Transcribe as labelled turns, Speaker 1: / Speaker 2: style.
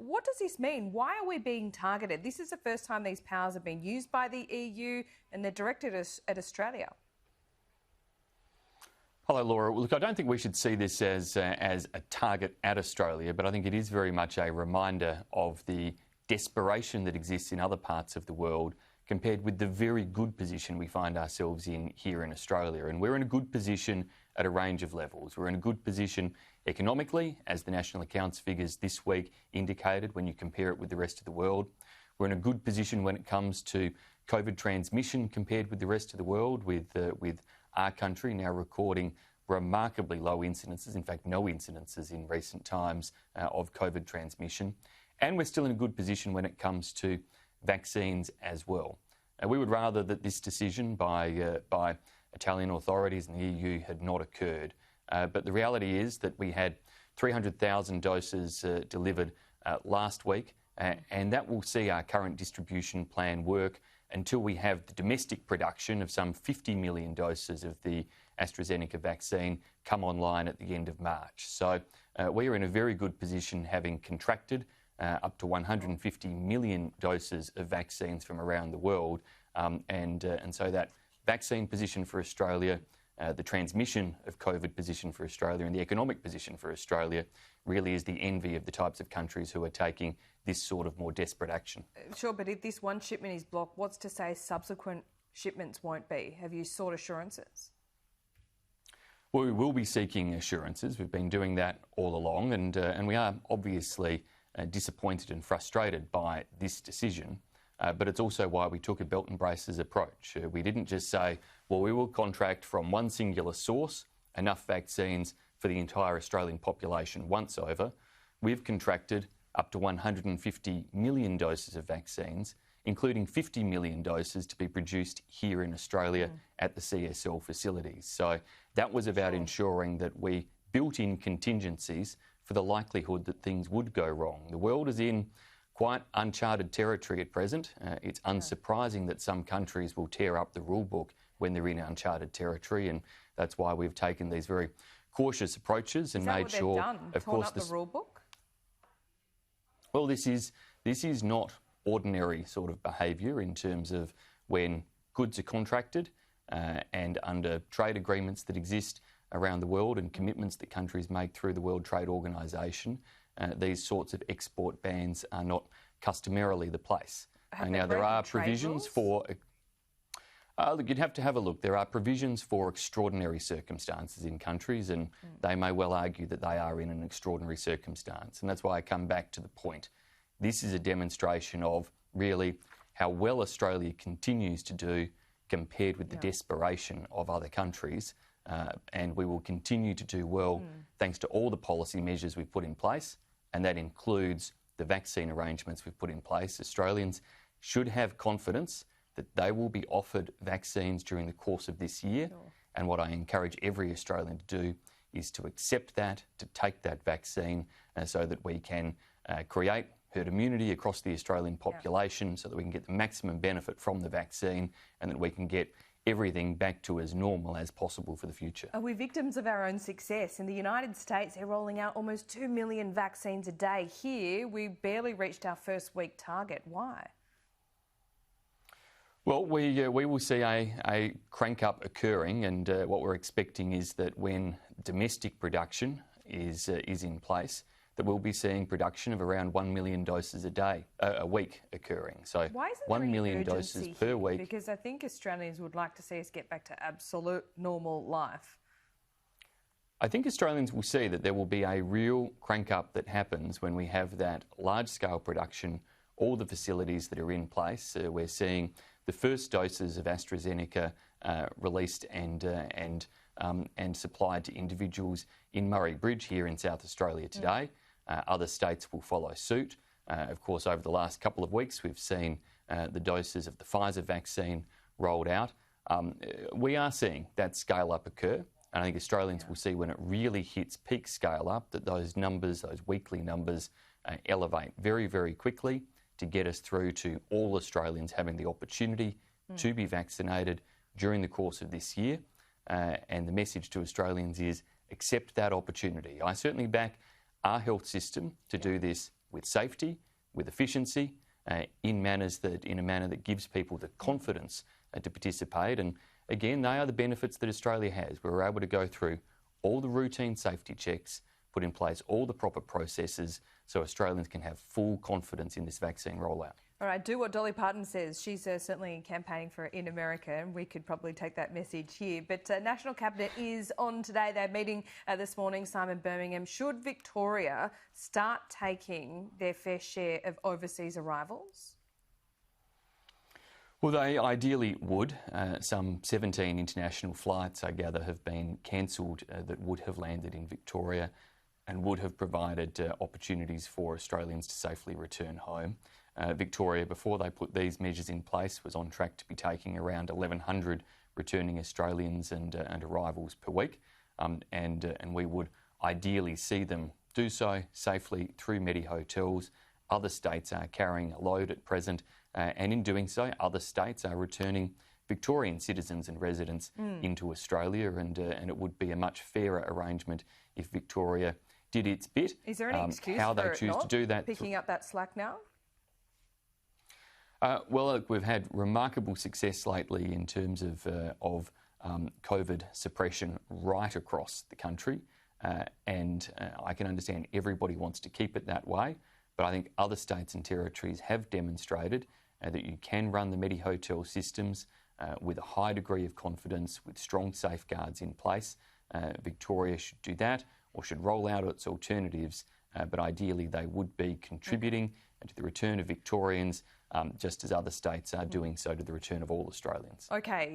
Speaker 1: What does this mean? Why are we being targeted? This is the first time these powers have been used by the EU and they're directed at Australia.
Speaker 2: Hello, Laura. Look, I don't think we should see this as a target at Australia, but I think it is very much a reminder of the desperation that exists in other parts of the world compared with the very good position we find ourselves in here in Australia. And we're in a good position at a range of levels. We're in a good position economically, as the National Accounts figures this week indicated when you compare it with the rest of the world. We're in a good position when it comes to COVID transmission compared with the rest of the world, with our country now recording remarkably low incidences, in fact no incidences in recent times of COVID transmission. And we're still in a good position when it comes to vaccines as well. We would rather that this decision by Italian authorities and the EU had not occurred. But the reality is that we had 300,000 doses delivered last week, and that will see our current distribution plan work until we have the domestic production of some 50 million doses of the AstraZeneca vaccine come online at the end of March. So we are in a very good position, having contracted up to 150 million doses of vaccines from around the world. And so that vaccine position for Australia, the transmission of COVID position for Australia and the economic position for Australia really is the envy of the types of countries who are taking this sort of more desperate action.
Speaker 1: Sure, but if this one shipment is blocked, what's to say subsequent shipments won't be? Have you sought assurances?
Speaker 2: Well, we will be seeking assurances. We've been doing that all along, and we are obviously disappointed and frustrated by this decision. But it's also why we took a belt and braces approach. We didn't just say, well, we will contract from one singular source enough vaccines for the entire Australian population once over. We've contracted up to 150 million doses of vaccines, including 50 million doses to be produced here in Australia at the CSL facilities. So that was about ensuring that we built in contingencies for the likelihood that things would go wrong. The world is in quite uncharted territory at present. It's unsurprising that some countries will tear up the rule book when they're in uncharted territory, and that's why we've taken these very cautious approaches and made sure, of course,
Speaker 1: the rule book.
Speaker 2: Well, this is not ordinary sort of behaviour in terms of when goods are contracted and under trade agreements that exist around the world and commitments that countries make through the World Trade Organisation. These sorts of export bans are not customarily the place. Now, there are provisions for... look, you'd have to have a look. There are provisions for extraordinary circumstances in countries, and they may well argue that they are in an extraordinary circumstance. And that's why I come back to the point. This is a demonstration of really how well Australia continues to do compared with the desperation of other countries. And we will continue to do well thanks to all the policy measures we've put in place, and that includes the vaccine arrangements we've put in place. Australians should have confidence that they will be offered vaccines during the course of this year. Sure. And what I encourage every Australian to do is to accept that, to take that vaccine, so that we can create herd immunity across the Australian population, so that we can get the maximum benefit from the vaccine and that we can get everything back to as normal as possible for the future.
Speaker 1: Are we victims of our own success? In the United States, they're rolling out almost 2 million vaccines a day. Here, we barely reached our first week target. Why?
Speaker 2: Well, we will see a crank-up occurring, and what we're expecting is that when domestic production is in place, that we'll be seeing production of around 1 million doses a week occurring. So
Speaker 1: why isn't
Speaker 2: 1 million doses per week.
Speaker 1: Because I think Australians would like to see us get back to absolute normal life.
Speaker 2: I think Australians will see that there will be a real crank-up that happens when we have that large-scale production, all the facilities that are in place. We're seeing the first doses of AstraZeneca released and supplied to individuals in Murray Bridge here in South Australia today. Other states will follow suit. Of course, over the last couple of weeks, we've seen the doses of the Pfizer vaccine rolled out. We are seeing that scale-up occur. And I think Australians will see when it really hits peak scale-up that those numbers, those weekly numbers, elevate very, very quickly to get us through to all Australians having the opportunity to be vaccinated during the course of this year. And the message to Australians is accept that opportunity. I certainly back our health system to do this with safety, with efficiency, in a manner that gives people the confidence to participate. And again, they are the benefits that Australia has. We're able to go through all the routine safety checks, put in place all the proper processes so Australians can have full confidence in this vaccine rollout.
Speaker 1: All right, do what Dolly Parton says. She's certainly campaigning for in America, and we could probably take that message here. But National Cabinet is on today. They're meeting this morning, Simon Birmingham. Should Victoria start taking their fair share of overseas arrivals?
Speaker 2: Well, they ideally would. Some 17 international flights, I gather, have been cancelled that would have landed in Victoria and would have provided opportunities for Australians to safely return home. Victoria, before they put these measures in place, was on track to be taking around 1,100 returning Australians and arrivals per week, and we would ideally see them do so safely through Medi hotels. Other states are carrying a load at present, and in doing so, other states are returning Victorian citizens and residents into Australia, and it would be a much fairer arrangement if Victoria did its bit.
Speaker 1: Is there any excuse
Speaker 2: how
Speaker 1: for
Speaker 2: they
Speaker 1: it
Speaker 2: choose
Speaker 1: not
Speaker 2: to do that?
Speaker 1: picking up that slack now?
Speaker 2: Well, look, we've had remarkable success lately in terms of COVID suppression right across the country, and I can understand everybody wants to keep it that way, but I think other states and territories have demonstrated that you can run the Medi hotel systems with a high degree of confidence, with strong safeguards in place. Victoria should do that, or should roll out its alternatives, but ideally they would be contributing to the return of Victorians, just as other states are doing so to the return of all Australians.
Speaker 1: Okay,